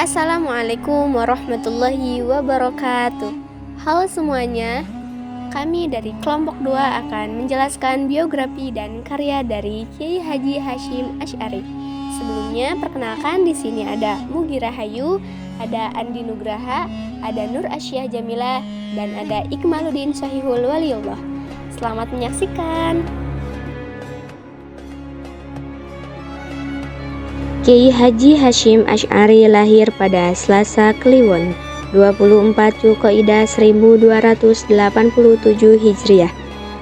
Assalamualaikum warahmatullahi wabarakatuh. Halo semuanya, kami dari kelompok 2 akan menjelaskan biografi dan karya dari Kiai Haji Hasyim Asy'ari. Sebelumnya perkenalkan, di sini ada Mugi Rahayu, ada Andi Nugraha, ada Nur Asyah Jamilah, dan ada Ikmaluddin Shahihul Waliullah. Selamat menyaksikan. Kiai Haji Hasyim Asy'ari lahir pada Selasa Kliwon 24 Dzulqa'dah 1287 Hijriah,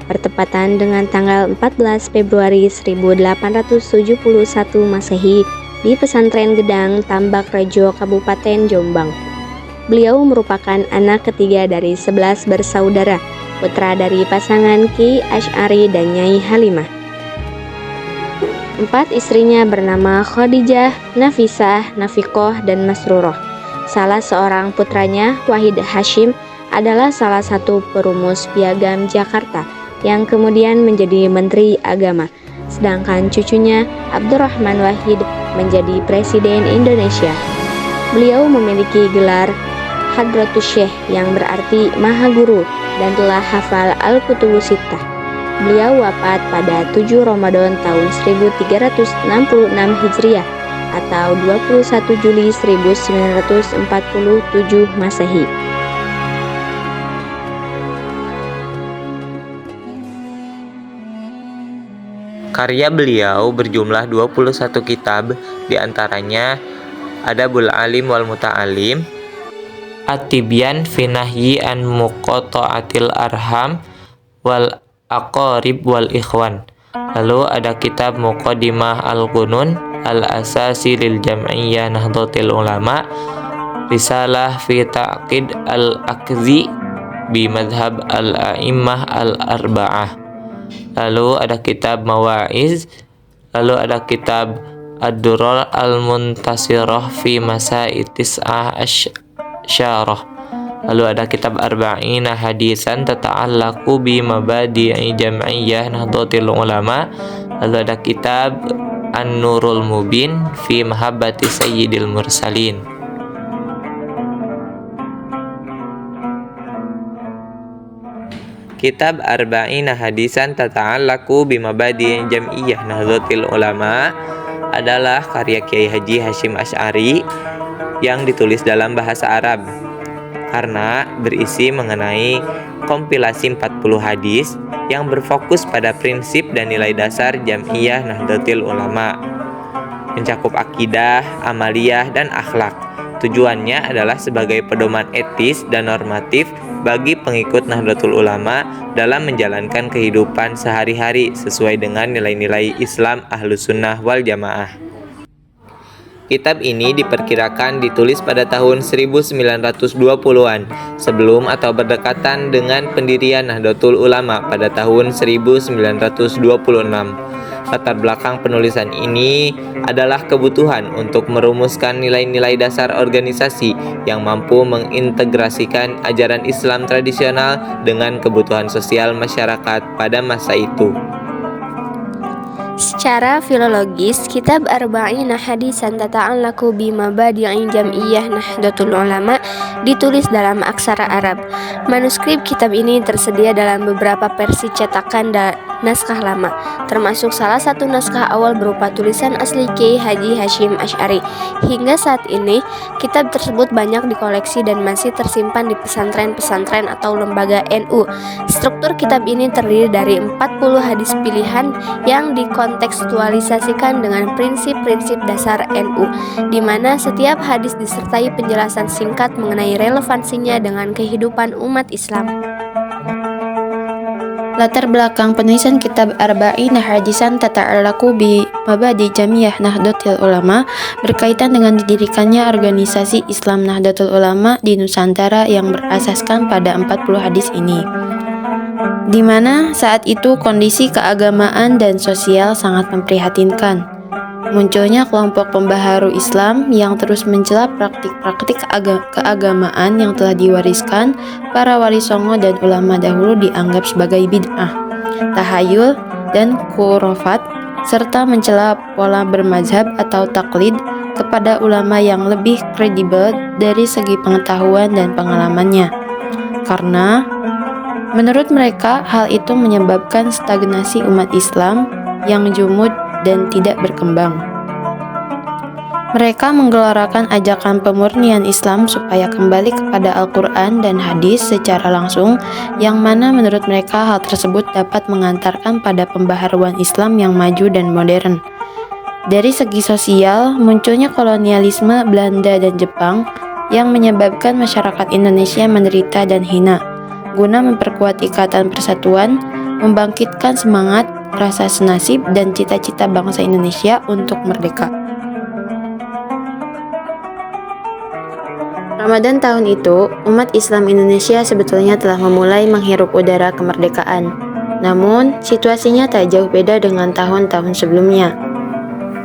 bertepatan dengan tanggal 14 Februari 1871 Masehi di Pesantren Gedang, Tambak Rejo, Kabupaten Jombang. Beliau merupakan anak ketiga dari 11 bersaudara, putra dari pasangan Ki Asy'ari dan Nyai Halimah. 4 istrinya bernama Khadijah, Nafisah, Nafiqoh, dan Masruroh. Salah seorang putranya, Wahid Hasyim, adalah salah satu perumus Piagam Jakarta yang kemudian menjadi Menteri Agama. Sedangkan cucunya, Abdurrahman Wahid, menjadi Presiden Indonesia. Beliau memiliki gelar Hadratus Syekh yang berarti Maha Guru dan telah hafal Al-Kutubus Sittah. Beliau wafat pada 7 Ramadan tahun 1366 Hijriah atau 21 Juli 1947 Masehi. Karya beliau berjumlah 21 kitab, diantaranya Adabul Alim wal Muta'alim, At-Tibyan fi Nahyi an Muqatta'atil Arham wal Aqarib wal Ikhwan. Lalu ada kitab Muqaddimah Al-Qunun, Al-Asasi lil Jam'iyyah Nahdlatul Ulama, Risalah fi Ta'qid Al-Akzi bi Madhab Al-A'immah Al-Arba'ah. Lalu ada kitab Mawa'iz, lalu ada kitab Ad-Durar Al-Muntasirah fi Masa'i Tis'ah Asyarah. Lalu ada kitab Arba'ina Hadisan tata'allaqu bi mabadi'i Jam'iyyah Nahdlatul Ulama. Lalu ada kitab An-Nurul Mubin fi Mahabbati Sayyidil Mursalin. Kitab Arba'ina Hadisan tata'allaqu bi mabadi'i Jam'iyyah Nahdlatul Ulama adalah karya Kiai Haji Hasyim Asy'ari yang ditulis dalam bahasa Arab, karena berisi mengenai kompilasi 40 hadis yang berfokus pada prinsip dan nilai dasar Jam'iyyah Nahdlatul Ulama, mencakup akidah, amaliyah, dan akhlak. Tujuannya adalah sebagai pedoman etis dan normatif bagi pengikut Nahdlatul Ulama dalam menjalankan kehidupan sehari-hari sesuai dengan nilai-nilai Islam Ahlus Sunnah wal Jamaah. Kitab ini diperkirakan ditulis pada tahun 1920-an, sebelum atau berdekatan dengan pendirian Nahdlatul Ulama pada tahun 1926. Latar belakang penulisan ini adalah kebutuhan untuk merumuskan nilai-nilai dasar organisasi yang mampu mengintegrasikan ajaran Islam tradisional dengan kebutuhan sosial masyarakat pada masa itu. Secara filologis, kitab Arba'ina Hadisan tata'allaqu bi mabadi'i Jam'iyyah Nahdlatul Ulama ditulis dalam aksara Arab. Manuskrip kitab ini tersedia dalam beberapa versi cetakan naskah lama, termasuk salah satu naskah awal berupa tulisan asli Kiai Haji Hasyim Asy'ari. Hingga saat ini, kitab tersebut banyak dikoleksi dan masih tersimpan di pesantren-pesantren atau lembaga NU. Struktur kitab ini terdiri dari 40 hadis pilihan yang dikontekstualisasikan dengan prinsip-prinsip dasar NU, di mana setiap hadis disertai penjelasan singkat mengenai relevansinya dengan kehidupan umat Islam. Latar belakang penulisan kitab Arba'ina Hadisan tata'allaqu bi mabadi Jam'iyyah Nahdlatul Ulama berkaitan dengan didirikannya organisasi Islam Nahdlatul Ulama di Nusantara yang berasaskan pada 40 hadis ini, di mana saat itu kondisi keagamaan dan sosial sangat memprihatinkan. Munculnya kelompok pembaharu Islam yang terus mencela praktik-praktik keagamaan yang telah diwariskan para wali songo dan ulama dahulu dianggap sebagai bid'ah, tahayul, dan khurafat, serta mencela pola bermazhab atau taklid kepada ulama yang lebih kredibel dari segi pengetahuan dan pengalamannya. Karena menurut mereka hal itu menyebabkan stagnasi umat Islam yang jumud dan tidak berkembang. Mereka menggelorakan ajakan pemurnian Islam supaya kembali kepada Al-Quran dan hadis secara langsung, yang mana menurut mereka hal tersebut dapat mengantarkan pada pembaharuan Islam yang maju dan modern. Dari segi sosial, munculnya kolonialisme Belanda dan Jepang yang menyebabkan masyarakat Indonesia menderita dan hina. Guna memperkuat ikatan persatuan, membangkitkan semangat, rasa senasib, dan cita-cita bangsa Indonesia untuk merdeka. Ramadan tahun itu, umat Islam Indonesia sebetulnya telah memulai menghirup udara kemerdekaan. Namun, situasinya tak jauh beda dengan tahun-tahun sebelumnya.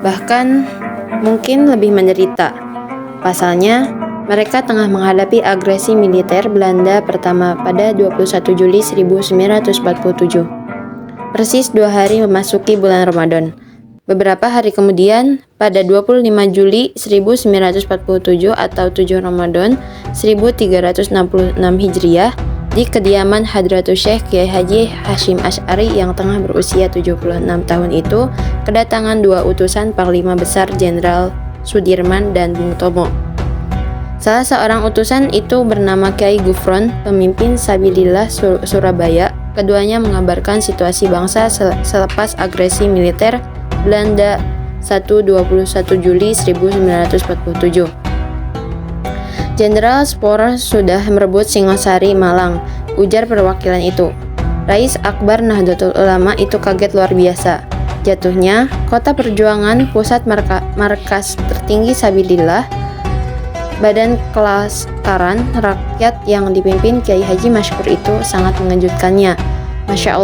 Bahkan, mungkin lebih menderita. Pasalnya, mereka tengah menghadapi agresi militer Belanda pertama pada 21 Juli 1947. Persis 2 hari memasuki bulan Ramadan. Beberapa hari kemudian, pada 25 Juli 1947 atau 7 Ramadan 1366 Hijriah, di kediaman Hadratus Syekh Kiai Haji Hasyim Asy'ari yang tengah berusia 76 tahun itu, kedatangan 2 utusan Panglima Besar Jenderal Sudirman dan Bung Tomo. Salah seorang utusan itu bernama Kiai Gufron, pemimpin Sabilillah Surabaya. Keduanya mengabarkan situasi bangsa selepas agresi militer Belanda 21 Juli 1947. Jenderal Spoor sudah merebut Singosari, Malang, ujar perwakilan itu. Rais Akbar Nahdlatul Ulama itu kaget luar biasa. Jatuhnya kota perjuangan, pusat markas tertinggi Sabilillah, badan kelaskaran rakyat yang dipimpin Kiai Haji Masykur itu sangat mengejutkannya. Masya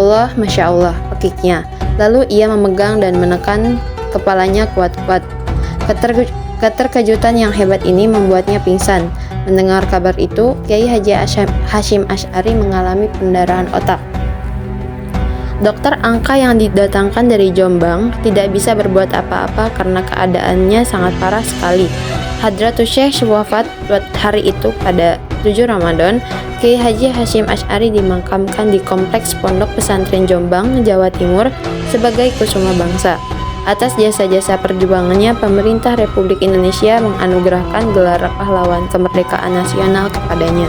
Allah, pekiknya. Lalu ia memegang dan menekan kepalanya kuat-kuat. Keterkejutan yang hebat ini membuatnya pingsan. Mendengar kabar itu, Kiai Haji Hasyim Asy'ari mengalami pendarahan otak. Dokter Angka yang didatangkan dari Jombang tidak bisa berbuat apa-apa karena keadaannya sangat parah sekali. Hadratus Syekh wafat hari itu pada 7 Ramadan. Kiai Haji Hasyim Asy'ari dimakamkan di Kompleks Pondok Pesantren Jombang, Jawa Timur sebagai kusuma bangsa. Atas jasa-jasa perjuangannya, pemerintah Republik Indonesia menganugerahkan gelar pahlawan kemerdekaan nasional kepadanya.